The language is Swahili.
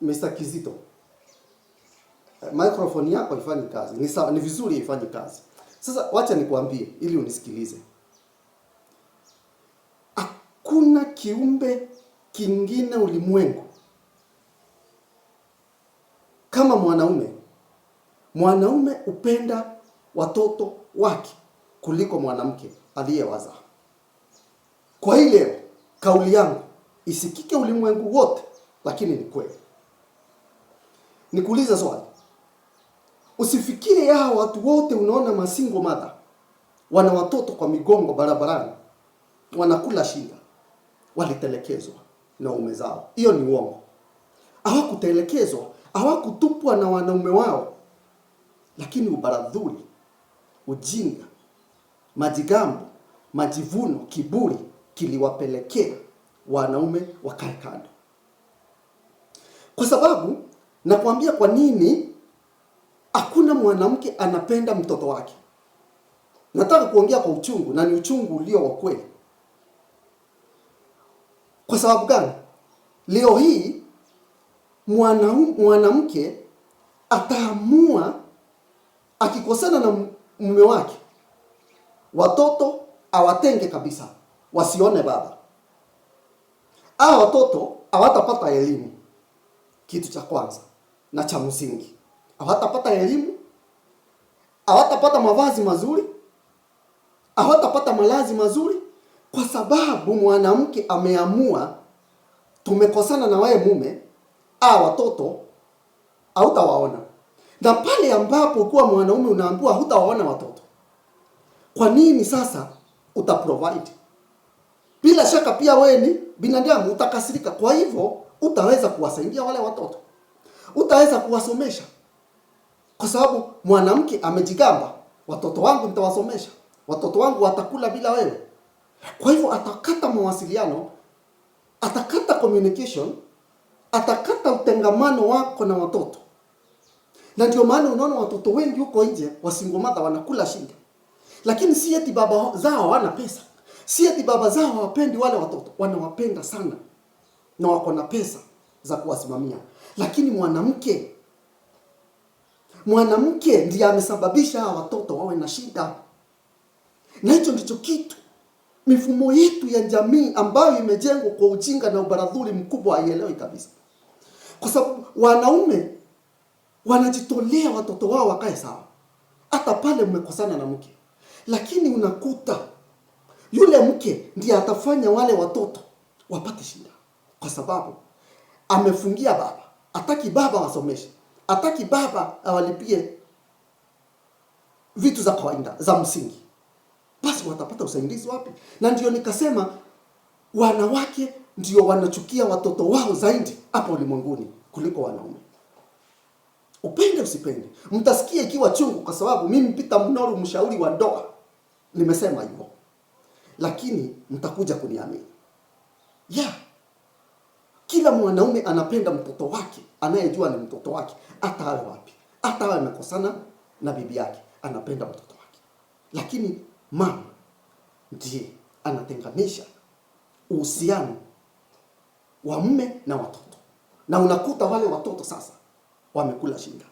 Mr. Kizito, microphone yako haifanyi kazi. Ni sawa, ni vizuri haifanyi kazi. Sasa wacha nikwambie ili unisikilize. Hakuna kiumbe kingine ulimwengu kama mwanaume. Mwanaume upenda watoto wake kuliko mwanamke aliyewazaa. Kwa hii leo kauli yangu isikike ulimwengu wote, lakini ni kweli. Nikuulize swali. Usifikiri hao watu wote unaona masingo mother wana watoto kwa migongo barabarani wanakula shinda walitelekezwa na waume zao. Hiyo ni uongo. Hawakutelekezwa, hawakutupwa na wanaume wao. Lakini ubaradhuli, ujinga, majigambo, majivuno, kiburi kiliwapelekea wanaume wakae kando. Kwa sababu nakwambia kwa nini hakuna mwanamke anapenda mtoto wake. Nataka kuongea kwa uchungu, na ni uchungu ulio wa kweli. Kwa sababu gani? Leo hii mwanamke ataamua akikosana na mume wake, watoto awatenge kabisa, wasione baba. Hao watoto hawatapata elimu, kitu cha kwanza na cha msingi. Hawatapata elimu, hawatapata mavazi mazuri, hawatapata malazi mazuri, kwa sababu mwanamke ameamua tumekosana na wewe mume, watoto hautawaona. Na pale ambapo kwa mwanaume unaambiwa hutawaona watoto, kwa nini sasa utaprovide? Bila shaka pia wewe ni binadamu, utakasirika. Kwa hivyo utaweza kuwasaidia wale watoto, utaweza kuwasomesha, kwa sababu mwanamke amejigamba, watoto wangu nitawasomesha, watoto wangu watakula bila wewe. Kwa hivyo atakata mawasiliano, atakata communication, atakata utengamano wako na watoto. Na ndio maana unaona watoto wengi huko nje wasingle mother wanakula shinda. Lakini si eti baba zao hawana pesa, si eti baba zao hawapendi wale watoto, wanawapenda sana na wako na pesa za kuwasimamia. Lakini mwanamke ndiye amesababisha hawa watoto wawe na shida. Na hicho ndicho kitu mifumo yetu ya jamii ambayo imejengwa kwa ujinga na ubaradhuli mkubwa haielewi kabisa. Kwa sababu wanaume wanajitolea watoto wao wakae sawa, hata pale mmekosana na mke. Lakini unakuta yule mke ndiye atafanya wale watoto wapate shida, kwa sababu amefungia baba. Hataki baba wasomeshe, hataki baba awalipie vitu za kawaida za msingi. Basi watapata usaidizi wapi? Na ndio nikasema wanawake ndio wanachukia watoto wao zaidi hapa ulimwenguni kuliko wanaume. Upende usipende, mtasikia ikiwa chungu, kwa sababu mimi Peter Mnoru, mshauri wa ndoa, nimesema hivyo. Lakini mtakuja kuniamini. Kila mwanaume anapenda mtoto wake, anayejua ni mtoto wake, hata awe wapi, hata awe amekosana na bibi yake, anapenda mtoto wake. Lakini mama ndiye anatenganisha uhusiano wa mume na watoto. Na unakuta wale watoto sasa wamekula shinda.